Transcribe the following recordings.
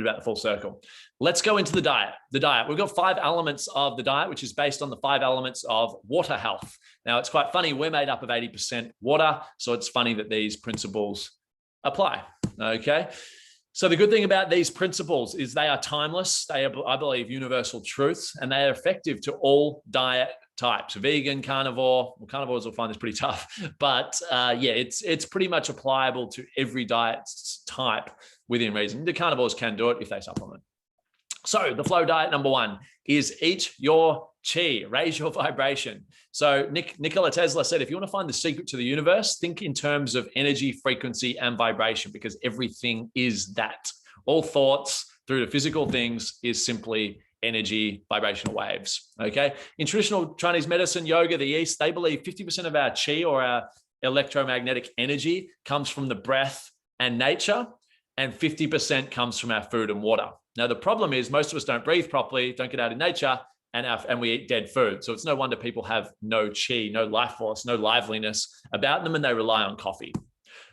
bit about the full circle. Let's go into the diet. The diet, we've got 5 elements of the diet, which is based on the 5 elements of water health. Now, it's quite funny. We're made up of 80% water. So it's funny that these principles apply. Okay. So the good thing about these principles is they are timeless. They are, I believe, universal truths, and they are effective to all diet types: vegan, carnivore. Well, carnivores will find this pretty tough, but yeah, it's pretty much applicable to every diet type within reason. The carnivores can do it if they supplement. So the flow diet number 1 is eat your chi, raise your vibration. So Nikola Tesla said, if you want to find the secret to the universe, think in terms of energy, frequency, and vibration, because everything is that. All thoughts through to physical things is simply energy, vibrational waves. Okay. In traditional Chinese medicine, yoga, the East, they believe 50% of our chi, or our electromagnetic energy, comes from the breath and nature, and 50% comes from our food and water. Now, the problem is most of us don't breathe properly, don't get out in nature, and we eat dead food. So it's no wonder people have no chi, no life force, no liveliness about them, and they rely on coffee.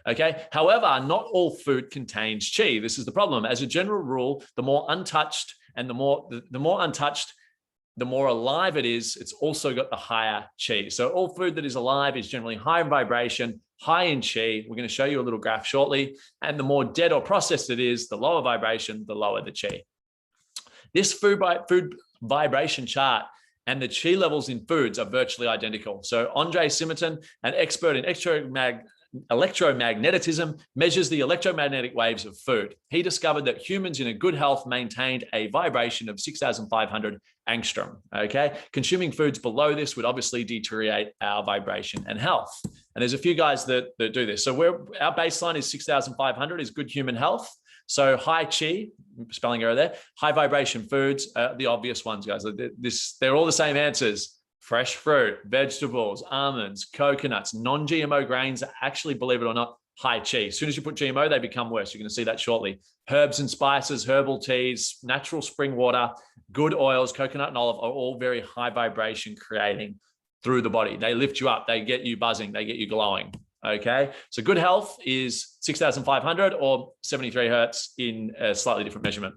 Okay. However, not all food contains chi. This is the problem. As a general rule, the more untouched and the more untouched, the more alive it is, it's also got the higher chi. So all food that is alive is generally high in vibration, high in chi. We're going to show you a little graph shortly. And the more dead or processed it is, the lower vibration, the lower the chi. This food vibration chart and the chi levels in foods are virtually identical. So Andre Simonton, an expert in electromagnetism, measures the electromagnetic waves of food. He discovered that humans in a good health maintained a vibration of 6,500 angstrom. Okay, consuming foods below this would obviously deteriorate our vibration and health. And there's a few guys that do this. So our baseline is 6,500 is good human health. So high chi, spelling error there, high vibration foods, the obvious ones, guys. They're all the same answers. Fresh fruit, vegetables, almonds, coconuts, non-GMO grains are actually, believe it or not, high chi. As soon as you put GMO, they become worse. You're going to see that shortly. Herbs and spices, herbal teas, natural spring water, good oils, coconut and olive are all very high vibration creating through the body. They lift you up. They get you buzzing. They get you glowing. Okay. So good health is 6,500 or 73 hertz in a slightly different measurement.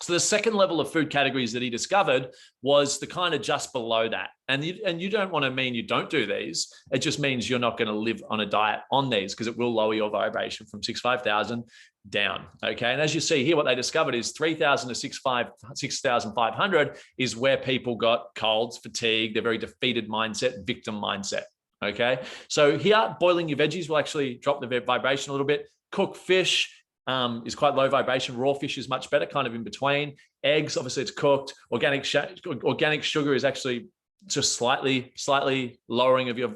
So the second level of food categories that he discovered was the kind of just below that. And you don't want to mean you don't do these. It just means you're not going to live on a diet on these, because it will lower your vibration from 6,500 down. Okay. And as you see here, what they discovered is 3,000 to 6,500 is where people got colds, fatigue, their very defeated mindset, victim mindset. Okay. So here, boiling your veggies will actually drop the vibration a little bit. Cooked fish is quite low vibration. Raw fish is much better, kind of in between. Eggs, obviously it's cooked. Organic sugar is actually just slightly lowering of your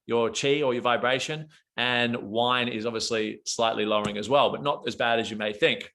chi or your vibration. And wine is obviously slightly lowering as well, but not as bad as you may think,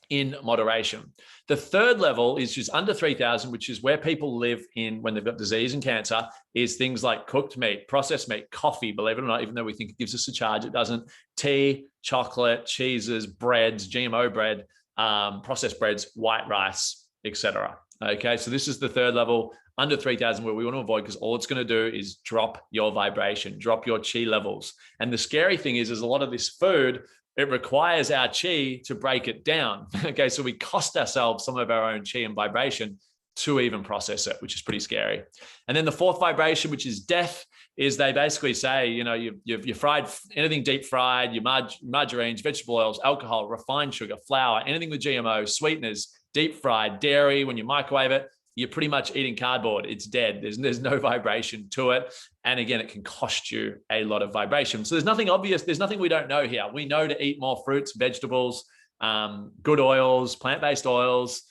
in moderation. The third level is just under 3,000, which is where people live in when they've got disease and cancer, is things like cooked meat, processed meat, coffee, believe it or not, even though we think it gives us a charge, it doesn't. Tea, chocolate, cheeses, breads, GMO bread, processed breads, white rice, etc. Okay, so this is the third level, under 3,000, where we want to avoid, because all it's going to do is drop your vibration, drop your chi levels. And the scary thing is a lot of this food, it requires our chi to break it down. Okay, so we cost ourselves some of our own chi and vibration to even process it, which is pretty scary. And then the fourth vibration, which is death, is they basically say, you fried anything deep fried, your margarines, vegetable oils, alcohol, refined sugar, flour, anything with GMO, sweeteners, deep fried, dairy, when you microwave it, you're pretty much eating cardboard. It's dead. There's no vibration to it. And again, it can cost you a lot of vibration. So there's nothing obvious. There's nothing we don't know here. We know to eat more fruits, vegetables, good oils, plant-based oils,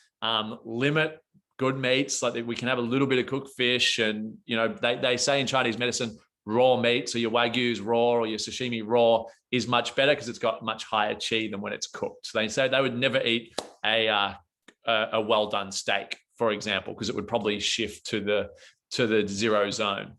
limit good meats. Like we can have a little bit of cooked fish. And, they say in Chinese medicine, raw meat, so your Wagyu's raw or your sashimi raw is much better because it's got much higher chi than when it's cooked. So they say they would never eat a well-done steak, for example, because it would probably shift to the zero zone.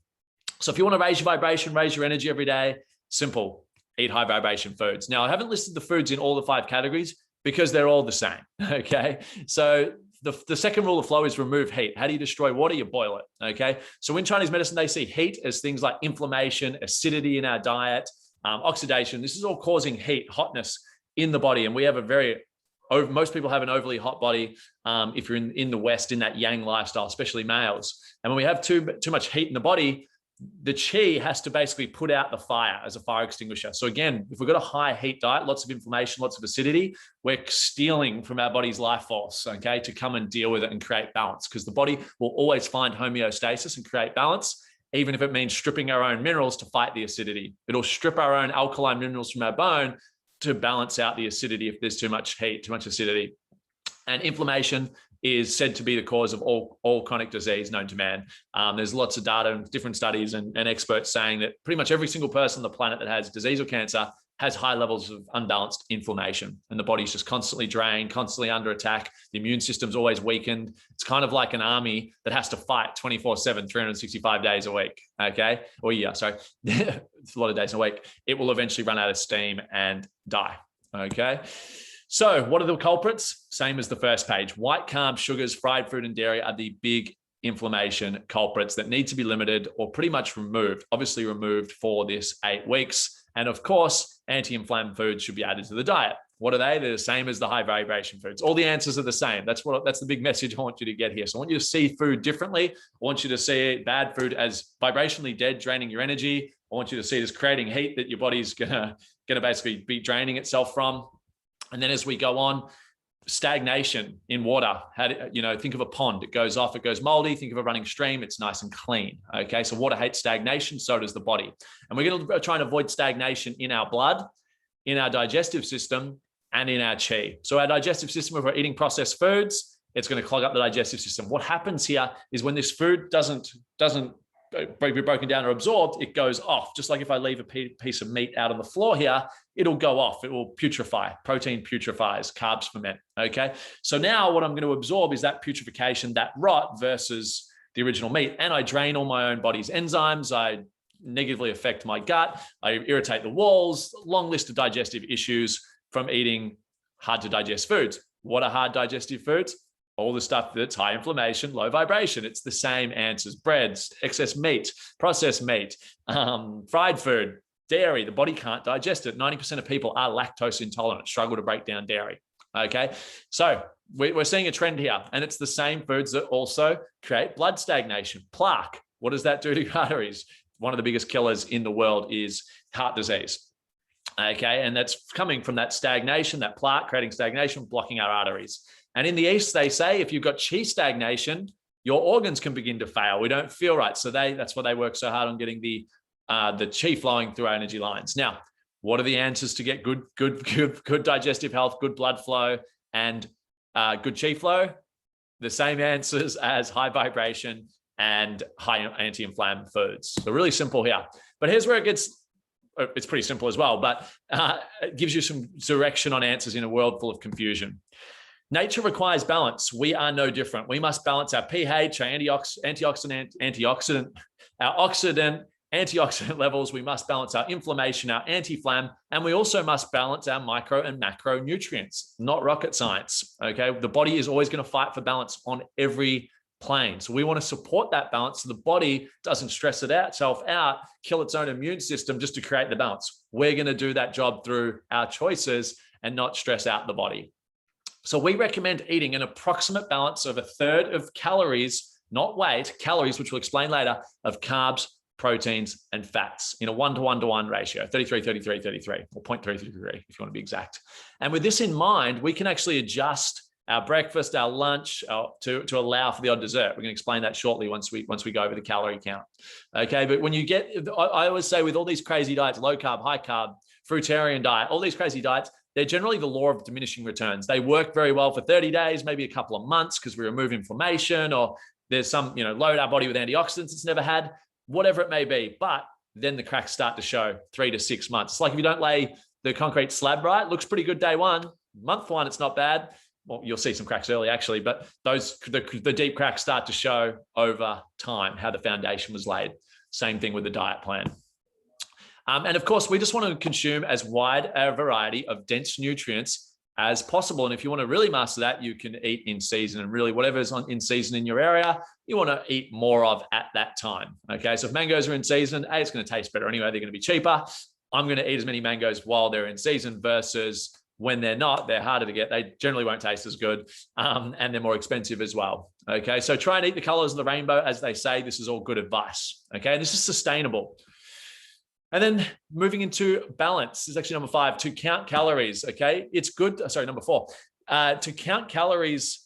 So if you want to raise your vibration, raise your energy every day, simple, eat high vibration foods. Now, I haven't listed the foods in all the 5 categories because they're all the same. Okay. So the second rule of flow is remove heat. How do you destroy water? You boil it. Okay. So in Chinese medicine, they see heat as things like inflammation, acidity in our diet, oxidation. This is all causing heat, hotness in the body. And we have a very most people have an overly hot body if you're in the West, in that yang lifestyle, especially males. And when we have too much heat in the body, the chi has to basically put out the fire as a fire extinguisher. So again, if we've got a high heat diet, lots of inflammation, lots of acidity, we're stealing from our body's life force, okay, to come and deal with it and create balance, because the body will always find homeostasis and create balance, even if it means stripping our own minerals to fight the acidity. It'll strip our own alkaline minerals from our bone to balance out the acidity if there's too much heat, too much acidity. And inflammation is said to be the cause of all chronic disease known to man. There's lots of data and different studies and experts saying that pretty much every single person on the planet that has disease or cancer has high levels of unbalanced inflammation, and the body's just constantly drained, constantly under attack. The immune system's always weakened. It's kind of like an army that has to fight 24/7, 365 days a week, okay? Or yeah, sorry, it's a lot of days a week. It will eventually run out of steam and die, okay? So what are the culprits? Same as the first page. White carbs, sugars, fried food, and dairy are the big inflammation culprits that need to be limited or pretty much removed, obviously removed for this 8 weeks. And of course, anti-inflammatory foods should be added to the diet. What are they? They're the same as the high vibration foods. All the answers are the same. That's the big message I want you to get here. So I want you to see food differently. I want you to see bad food as vibrationally dead, draining your energy. I want you to see it as creating heat that your body's gonna basically be draining itself from. And then as we go on, stagnation in water. Think of a pond. It goes off, it goes moldy. Think of a running stream. It's nice and clean. Okay, so water hates stagnation, so does the body. And we're going to try and avoid stagnation in our blood, in our digestive system, and in our chi. So our digestive system, if we're eating processed foods, it's going to clog up the digestive system. What happens here is when this food doesn't be broken down or absorbed, it goes off. Just like if I leave a piece of meat out on the floor here, it'll go off. It will putrefy. Protein putrefies, carbs ferment. Okay. So now what I'm going to absorb is that putrefaction, that rot versus the original meat. And I drain all my own body's enzymes. I negatively affect my gut. I irritate the walls. Long list of digestive issues from eating hard to digest foods. What are hard digestive foods? All the stuff that's high inflammation, low vibration. It's the same answers: breads, excess meat, processed meat, fried food, dairy. The body can't digest it. 90% of people are lactose intolerant, struggle to break down dairy. Okay, so we're seeing a trend here, and it's the same foods that also create blood stagnation, plaque. What does that do to your arteries? One of the biggest killers in the world is heart disease. Okay, and that's coming from that stagnation, that plaque creating stagnation, blocking our arteries. And in the East, they say if you've got chi stagnation, your organs can begin to fail. We don't feel right. So that's why they work so hard on getting the chi flowing through our energy lines. Now, what are the answers to get good digestive health, good blood flow, and good chi flow? The same answers as high vibration and high anti-inflammatory foods. So really simple here. But here's where it's pretty simple as well, but it gives you some direction on answers in a world full of confusion. Nature requires balance. We are no different. We must balance our pH, our antioxidant levels. We must balance our inflammation, our anti-inflam, and we also must balance our micro and macro nutrients. Not rocket science, okay? The body is always going to fight for balance on every plane. So we want to support that balance so the body doesn't stress itself out, kill its own immune system just to create the balance. We're going to do that job through our choices and not stress out the body. So we recommend eating an approximate balance of 1/3 of calories, not weight, calories, which we'll explain later, of carbs, proteins, and fats in a 1-to-1-to-1 ratio, 33-33-33, or 0.333 if you want to be exact. And with this in mind, we can actually adjust our breakfast, our lunch to allow for the odd dessert. We're going to explain that shortly once we go over the calorie count. Okay, but when you get, I always say with all these crazy diets, low carb, high carb, fruitarian diet, all these crazy diets, they're generally the law of diminishing returns. They work very well for 30 days, maybe a couple of months because we remove inflammation, or there's some, load our body with antioxidants it's never had, whatever it may be. But then the cracks start to show 3 to 6 months. It's like if you don't lay the concrete slab right, looks pretty good day one, month one, it's not bad. Well, you'll see some cracks early actually, but the deep cracks start to show over time, how the foundation was laid. Same thing with the diet plan. And of course, we just want to consume as wide a variety of dense nutrients as possible. And if you want to really master that, you can eat in season, and really whatever's in season in your area, you want to eat more of at that time. Okay, so if mangoes are in season, it's going to taste better anyway. They're going to be cheaper. I'm going to eat as many mangoes while they're in season versus when they're not, they're harder to get. They generally won't taste as good, and they're more expensive as well. Okay, so try and eat the colors of the rainbow, as they say. This is all good advice. Okay, and this is sustainable. And then moving into balance, this is actually number 5, to count calories. Okay, it's good. Sorry, number 4, to count calories.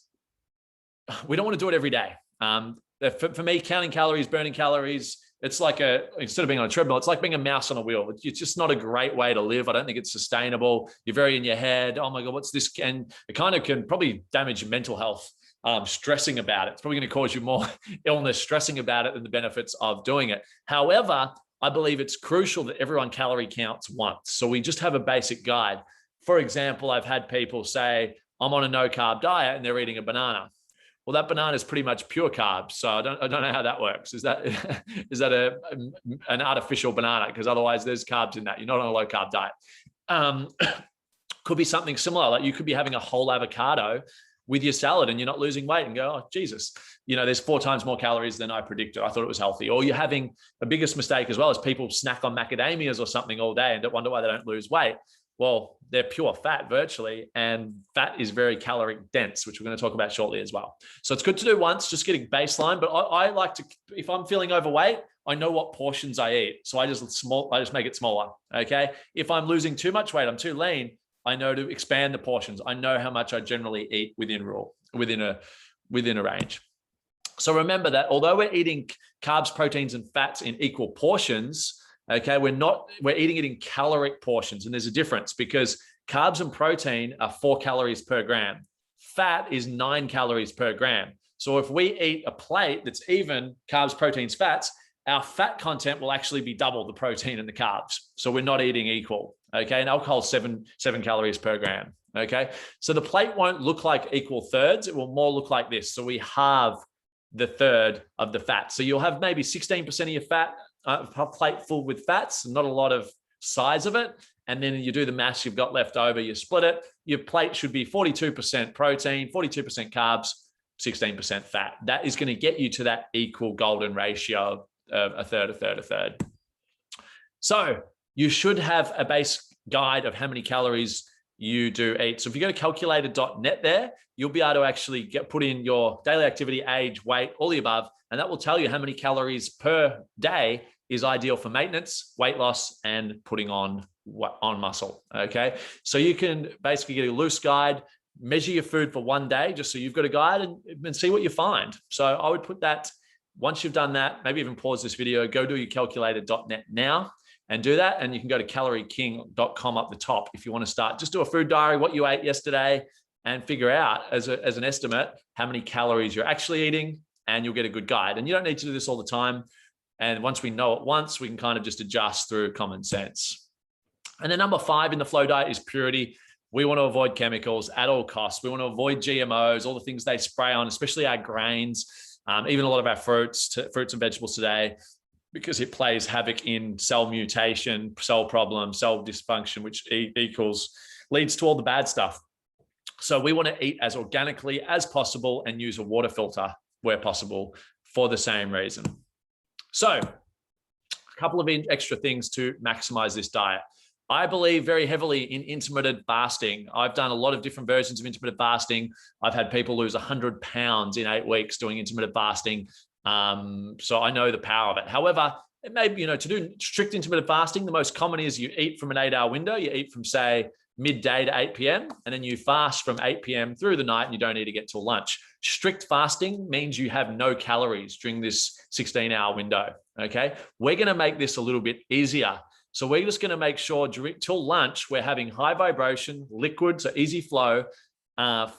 We don't want to do it every day. For me, counting calories, burning calories, it's like instead of being on a treadmill, it's like being a mouse on a wheel. It's just not a great way to live. I don't think it's sustainable. You're very in your head. Oh my God, what's this? And it kind of can probably damage your mental health. Stressing about it. It's probably going to cause you more illness, stressing about it, than the benefits of doing it. However, I believe it's crucial that everyone calorie counts once. So we just have a basic guide. For example, I've had people say, I'm on a no carb diet, and they're eating a banana. Well, that banana is pretty much pure carbs. So I don't know how that works. Is that an artificial banana? Because otherwise there's carbs in that. You're not on a low carb diet. Could be something similar. Like you could be having a whole avocado with your salad and you're not losing weight and go, oh, Jesus, there's 4 times more calories than I predicted. I thought it was healthy. Or you're having a biggest mistake as well, as people snack on macadamias or something all day and don't wonder why they don't lose weight. Well, they're pure fat virtually, and fat is very caloric dense, which we're going to talk about shortly as well. So it's good to do once, just getting baseline. But I like to, if I'm feeling overweight, I know what portions I eat. So I just make it smaller. Okay. If I'm losing too much weight, I'm too lean, I know to expand the portions. I know how much I generally eat within a range. So remember that although we're eating carbs, proteins, and fats in equal portions, okay, we're eating it in caloric portions. And there's a difference, because carbs and protein are 4 calories per gram. Fat is 9 calories per gram. So if we eat a plate that's even carbs, proteins, fats, our fat content will actually be double the protein and the carbs. So we're not eating equal. Okay. And alcohol is 7 calories per gram. Okay. So the plate won't look like equal thirds. It will more look like this. So we halve the third of the fat. So you'll have maybe 16% of your fat, a plate full with fats, not a lot of size of it. And then you do the mass you've got left over, you split it. Your plate should be 42% protein, 42% carbs, 16% fat. That is going to get you to that equal golden ratio of a third, a third, a third. So you should have a base guide of how many calories you do eat. So if you go to calculator.net there, you'll be able to actually put in your daily activity, age, weight, all the above, and that will tell you how many calories per day is ideal for maintenance, weight loss, and putting on muscle. Okay. So you can basically get a loose guide, measure your food for one day, just so you've got a guide, and see what you find. So I would put that, once you've done that, maybe even pause this video, go to your calculator.net now and do that. And you can go to calorieking.com up the top if you want to start. Just do a food diary, what you ate yesterday, and figure out as an estimate how many calories you're actually eating, and you'll get a good guide. And you don't need to do this all the time. And once we know it once, we can kind of just adjust through common sense. And then number 5 in the flow diet is purity. We want to avoid chemicals at all costs. We want to avoid GMOs, all the things they spray on, especially our grains, even a lot of our fruits and vegetables today, because it plays havoc in cell mutation, cell problems, cell dysfunction, which leads to all the bad stuff. So we want to eat as organically as possible and use a water filter where possible for the same reason. So a couple of extra things to maximize this diet. I believe very heavily in intermittent fasting. I've done a lot of different versions of intermittent fasting. I've had people lose 100 pounds in 8 weeks doing intermittent fasting. So I know the power of it. However, it may be, to do strict intermittent fasting, the most common is you eat from an 8-hour window. You eat from, say, midday to 8 p.m. and then you fast from 8 p.m. through the night, and you don't need to get till lunch. Strict fasting means you have no calories during this 16-hour window. Okay. We're going to make this a little bit easier. So we're just going to make sure till lunch, we're having high vibration, liquid, so easy flow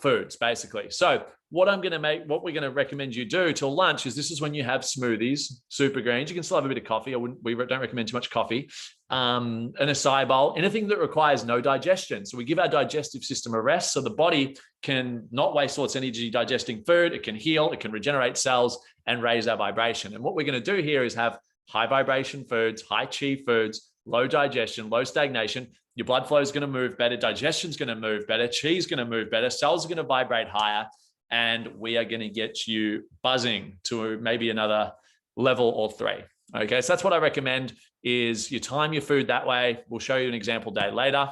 foods, basically. So what we're going to recommend you do till lunch is, this is when you have smoothies, super greens. You can still have a bit of coffee. We don't recommend too much coffee. An acai bowl, anything that requires no digestion. So we give our digestive system a rest, so the body can not waste all its energy digesting food. It can heal, it can regenerate cells and raise our vibration. And what we're going to do here is have high vibration foods, high chi foods, low digestion, low stagnation. Your blood flow is going to move better. Digestion is going to move better. Chi is going to move better. Cells are going to vibrate higher. And we are going to get you buzzing to maybe another level or 3. Okay, so that's what I recommend, is you time your food that way. We'll show you an example day later.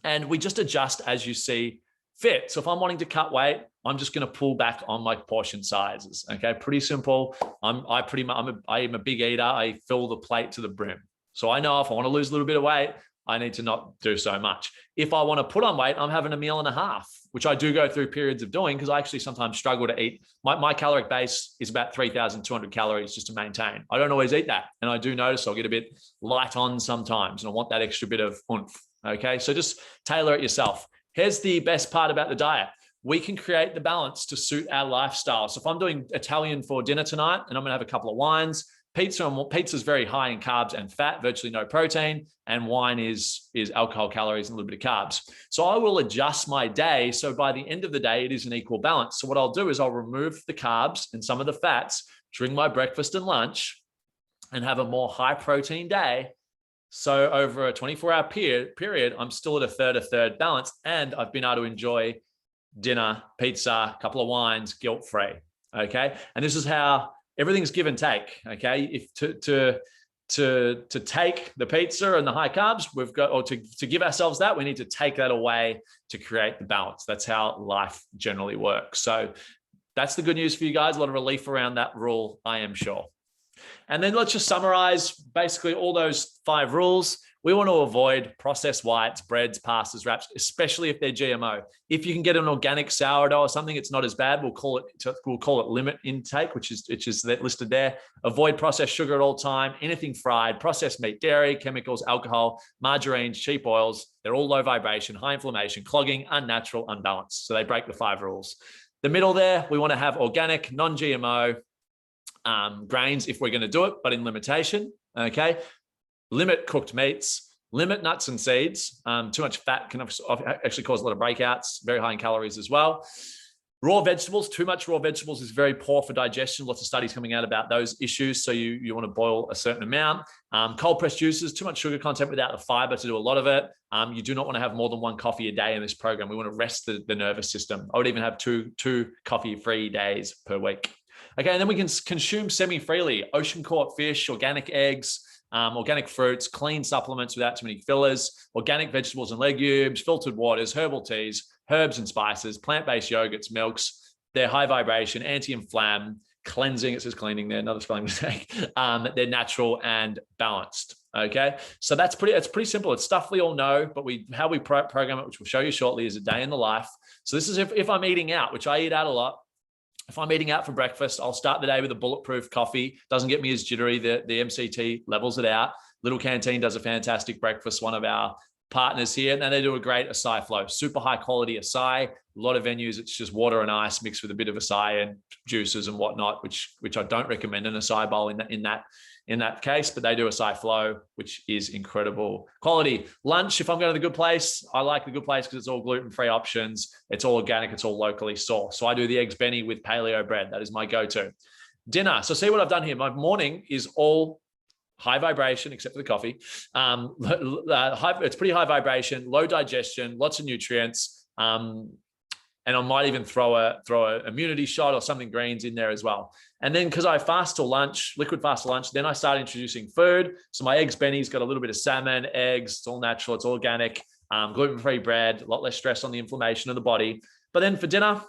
And we just adjust as you see fit. So if I'm wanting to cut weight, I'm just going to pull back on my portion sizes. Okay, pretty simple. I am a big eater. I fill the plate to the brim. So I know if I want to lose a little bit of weight, I need to not do so much. If I want to put on weight, I'm having a meal and a half, which I do go through periods of doing because I actually sometimes struggle to eat. My caloric base is about 3,200 calories just to maintain. I don't always eat that. And I do notice I'll get a bit light on sometimes and I want that extra bit of oomph. Okay, so just tailor it yourself. Here's the best part about the diet. We can create the balance to suit our lifestyle. So if I'm doing Italian for dinner tonight and I'm gonna have a couple of wines, pizza is very high in carbs and fat, virtually no protein, and wine is alcohol, calories, and a little bit of carbs. So I will adjust my day. So by the end of the day, it is an equal balance. So what I'll do is I'll remove the carbs and some of the fats during my breakfast and lunch and have a more high protein day. So over a 24-hour period, I'm still at a third balance, and I've been able to enjoy dinner, pizza, a couple of wines, guilt-free. Okay, and this is how everything's give and take. Okay, if to take the pizza and the high carbs, we've got, or to give ourselves that, we need to take that away to create the balance. That's how life generally works. So that's the good news for you guys. A lot of relief around that rule, I am sure. And then let's just summarize basically all those 5 rules. We want to avoid processed whites, breads, pastas, wraps, especially if they're GMO. If you can get an organic sourdough or something, it's not as bad. We'll call it limit intake, which is listed there. Avoid processed sugar at all time, anything fried, processed meat, dairy, chemicals, alcohol, margarines, cheap oils. They're all low vibration, high inflammation, clogging, unnatural, unbalanced. So they break the 5 rules. The middle there, we want to have organic, non-GMO grains if we're going to do it, but in limitation. Okay. Limit cooked meats, limit nuts and seeds. Too much fat can actually cause a lot of breakouts, very high in calories as well. Raw vegetables, too much raw vegetables is very poor for digestion. Lots of studies coming out about those issues. So you want to boil a certain amount. Cold pressed juices, too much sugar content without the fiber to do a lot of it. You do not want to have more than 1 coffee a day in this program. We want to rest the nervous system. I would even have two coffee-free days per week. Okay, and then we can consume semi-freely, ocean caught fish, organic eggs, organic fruits, clean supplements without too many fillers, organic vegetables and legumes, filtered waters, herbal teas, herbs and spices, plant-based yogurts, milks. They're high vibration, anti-inflam, cleansing. It says cleaning there, another spelling mistake. They're natural and balanced. Okay, so it's pretty simple. It's stuff we all know, but how we program it, which we'll show you shortly, is a day in the life. So this is if I'm eating out, which I eat out a lot. If I'm eating out for breakfast, I'll start the day with a bulletproof coffee. Doesn't get me as jittery. The MCT levels it out. Little Canteen does a fantastic breakfast, one of our partners here, and then they do a great acai flow, super high quality acai. A lot of venues, it's just water and ice mixed with a bit of acai and juices and whatnot, which I don't recommend an acai bowl in that case, but they do acai flow, which is incredible quality. Lunch, if I'm going to the Good Place, I like the Good Place because it's all gluten-free options. It's all organic. It's all locally sourced. So I do the eggs Benny with paleo bread. That is my go-to. Dinner. So see what I've done here. My morning is all high vibration, except for the coffee. It's pretty high vibration, low digestion, lots of nutrients. And I might even throw a immunity shot or something greens in there as well. And then because I fast till lunch, liquid fast till lunch, then I start introducing food. So my eggs Benny's got a little bit of salmon, eggs. It's all natural. It's organic, gluten-free bread, a lot less stress on the inflammation of the body. But then for dinner,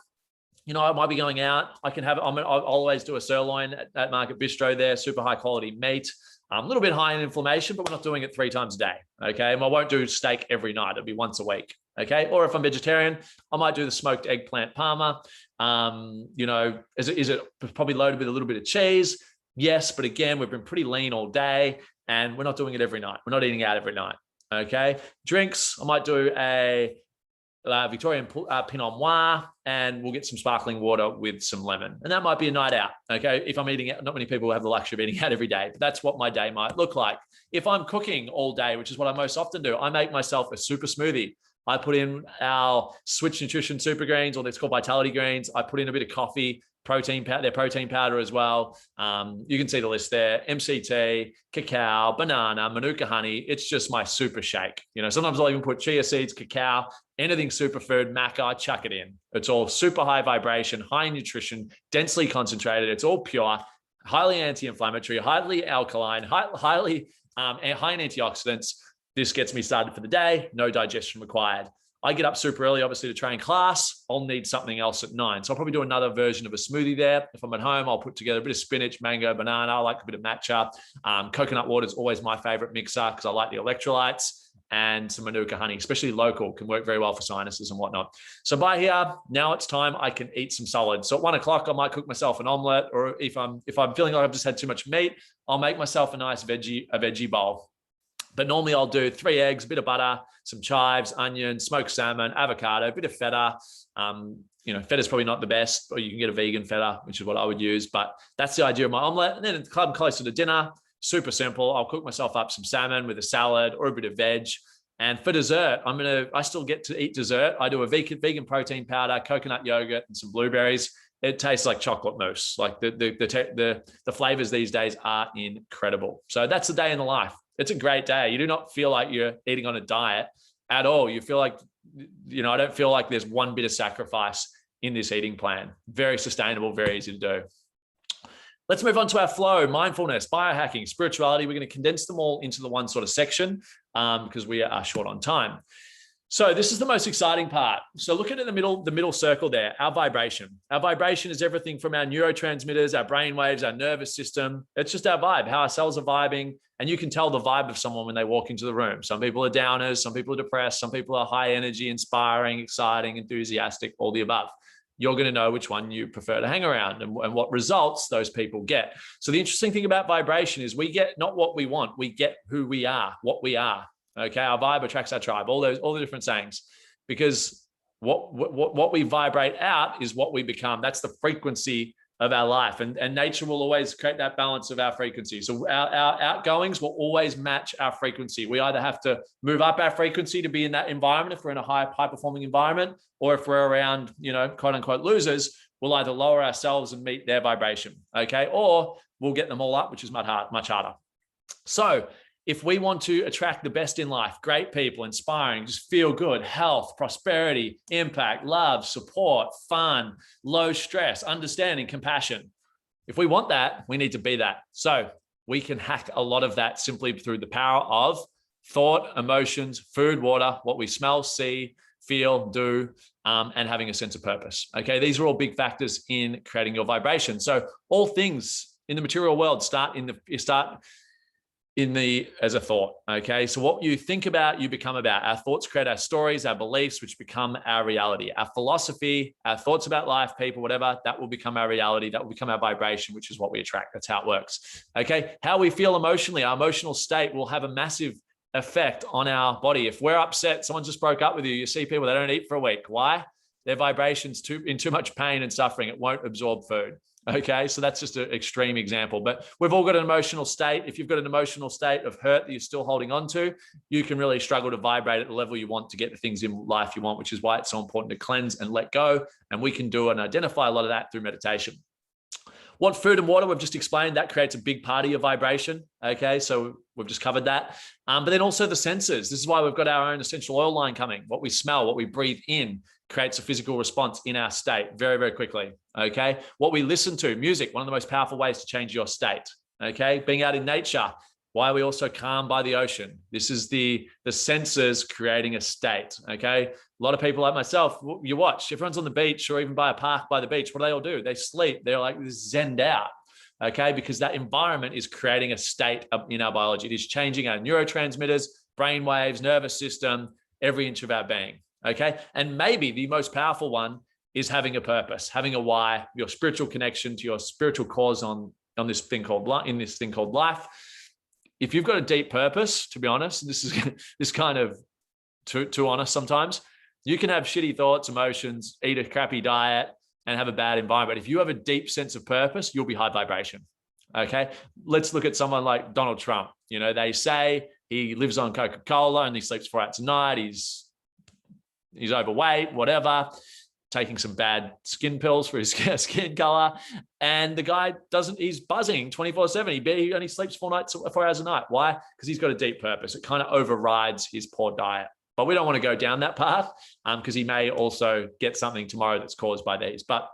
I might be going out. I'll always do a sirloin at Market Bistro there, super high quality meat. A little bit high in inflammation, but we're not doing it 3 times a day. Okay. And I won't do steak every night. It'll be once a week. Okay. Or if I'm vegetarian, I might do the smoked eggplant parma. Is it probably loaded with a little bit of cheese? Yes. But again, we've been pretty lean all day and we're not doing it every night. We're not eating out every night. Okay. Drinks, I might do a Victorian Pinot Noir, and we'll get some sparkling water with some lemon. And that might be a night out. Okay. If I'm eating out, not many people have the luxury of eating out every day, but that's what my day might look like. If I'm cooking all day, which is what I most often do, I make myself a super smoothie. I put in our Switch Nutrition Super Greens, or it's called Vitality Greens. I put in a bit of coffee, their protein powder as well. You can see the list there. MCT, cacao, banana, Manuka honey. It's just my super shake. Sometimes I'll even put chia seeds, cacao, anything superfood, maca, chuck it in. It's all super high vibration, high nutrition, densely concentrated. It's all pure, highly anti-inflammatory, highly alkaline, high in antioxidants. This gets me started for the day, no digestion required. I get up super early, obviously, to train class. I'll need something else at 9. So I'll probably do another version of a smoothie there. If I'm at home, I'll put together a bit of spinach, mango, banana. I like a bit of matcha. Coconut water is always my favorite mixer because I like the electrolytes, and some Manuka honey, especially local, can work very well for sinuses and whatnot. So by here, now it's time I can eat some solids. So at 1 o'clock, I might cook myself an omelet, or if I'm feeling like I've just had too much meat, I'll make myself a nice veggie bowl. But normally I'll do 3 eggs, a bit of butter, some chives, onion, smoked salmon, avocado, a bit of feta. Feta is probably not the best, or you can get a vegan feta, which is what I would use. But that's the idea of my omelet. And then at the club closer to dinner, super simple. I'll cook myself up some salmon with a salad or a bit of veg. And for dessert, I still get to eat dessert. I do a vegan protein powder, coconut yogurt, and some blueberries. It tastes like chocolate mousse. Like the flavors these days are incredible. So that's the day in the life. It's a great day. You do not feel like you're eating on a diet at all. You feel like, I don't feel like there's one bit of sacrifice in this eating plan. Very sustainable, very easy to do. Let's move on to our flow: mindfulness, biohacking, spirituality. We're going to condense them all into the one sort of section because we are short on time. So this is the most exciting part. So look at it in the middle circle there, our vibration. Our vibration is everything from our neurotransmitters, our brain waves, our nervous system. It's just our vibe, how our cells are vibing. And you can tell the vibe of someone when they walk into the room. Some people are downers, some people are depressed, some people are high energy, inspiring, exciting, enthusiastic, all the above. You're going to know which one you prefer to hang around and what results those people get. So the interesting thing about vibration is we get not what we want, we get who we are, what we are. Okay, our vibe attracts our tribe, all the different sayings, because what we vibrate out is what we become. That's the frequency of our life, and nature will always create that balance of our frequency. So our outgoings will always match our frequency. We either have to move up our frequency to be in that environment if we're in a high performing environment, or if we're around, quote unquote losers, we'll either lower ourselves and meet their vibration. Okay, or we'll get them all up, which is much harder. So if we want to attract the best in life, great people, inspiring, just feel good, health, prosperity, impact, love, support, fun, low stress, understanding, compassion. If we want that, we need to be that. So we can hack a lot of that simply through the power of thought, emotions, food, water, what we smell, see, feel, do, and having a sense of purpose. Okay, these are all big factors in creating your vibration. So all things in the material world start as a thought. Okay, so what you think about, you become about. Our thoughts create our stories, our beliefs, which become our reality. Our philosophy, our thoughts about life, people, whatever, that will become our reality. That will become our vibration, which is what we attract. That's how it works. Okay, how we feel emotionally, our emotional state will have a massive effect on our body. If we're upset, someone just broke up with you, you see people, they don't eat for a week. Why? Their vibration's in too much pain and suffering. It won't absorb food. Okay, so that's just an extreme example, but we've all got an emotional state. If you've got an emotional state of hurt that you're still holding on to, you can really struggle to vibrate at the level you want to get the things in life you want, which is why it's so important to cleanse and let go. And we can do and identify a lot of that through meditation. What food and water, we've just explained, that creates a big part of your vibration. Okay, so we've just covered that. But then also the senses. This is why we've got our own essential oil line coming. What we smell, what we breathe in, creates a physical response in our state very, very quickly. Okay, what we listen to, music, one of the most powerful ways to change your state. Okay, being out in nature. Why are we also calm by the ocean? This is the senses creating a state. Okay, a lot of people like myself, you watch, everyone's on the beach or even by a park by the beach. What do they all do? They sleep. They're like zenned out. Okay, because that environment is creating a state in our biology. It is changing our neurotransmitters, brain waves, nervous system, every inch of our being. Okay, and maybe the most powerful one is having a purpose, having a why, your spiritual connection to your spiritual cause on this thing called life. If you've got a deep purpose, to be honest, this is kind of too honest sometimes. You can have shitty thoughts, emotions, eat a crappy diet, and have a bad environment. If you have a deep sense of purpose, you'll be high vibration. Okay, let's look at someone like Donald Trump. They say he lives on Coca-Cola and he sleeps 4 hours a night. He's overweight, whatever, taking some bad skin pills for his skin color. And the guy he's buzzing 24/7. He only sleeps 4 hours a night. Why? Because he's got a deep purpose. It kind of overrides his poor diet. But we don't want to go down that path because he may also get something tomorrow that's caused by these. But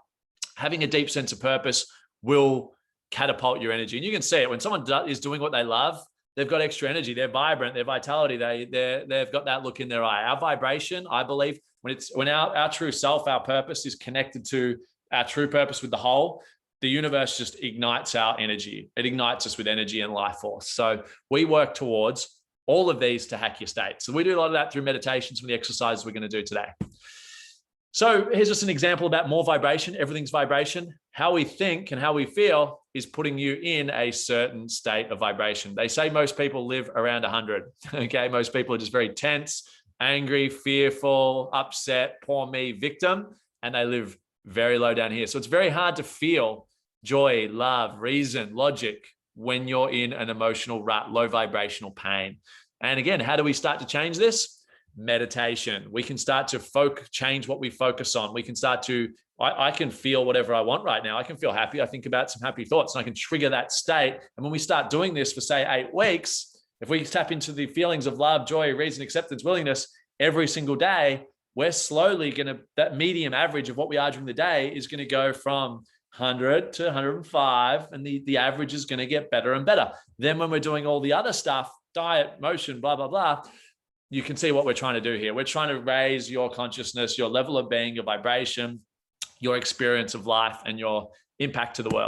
having a deep sense of purpose will catapult your energy. And you can see it when someone is doing what they love, they've got extra energy, they're vibrant, they're vitality, they've got that look in their eye. Our vibration, I believe, when our true self, our purpose is connected to our true purpose with the whole, the universe just ignites our energy. It ignites us with energy and life force. So we work towards all of these to hack your state. So we do a lot of that through meditation, some of the exercises we're going to do today. So here's just an example about more vibration. Everything's vibration. How we think and how we feel is putting you in a certain state of vibration. They say most people live around 100. Okay, most people are just very tense, angry, fearful, upset, poor me, victim, and they live very low down here. So it's very hard to feel joy, love, reason, logic when you're in an emotional rut, low vibrational pain. And again, how do we start to change this? Meditation. We can start to change what we focus on. We can start to, I can feel whatever I want right now. I can feel happy. I think about some happy thoughts and I can trigger that state. And when we start doing this for say 8 weeks, if we tap into the feelings of love, joy, reason, acceptance, willingness every single day, we're slowly going to, that medium average of what we are during the day is going to go from 100 to 105, and the average is going to get better and better. Then when we're doing all the other stuff, diet, motion, blah, blah, blah, you can see what we're trying to do here. We're trying to raise your consciousness, your level of being, your vibration, your experience of life, and your impact to the world.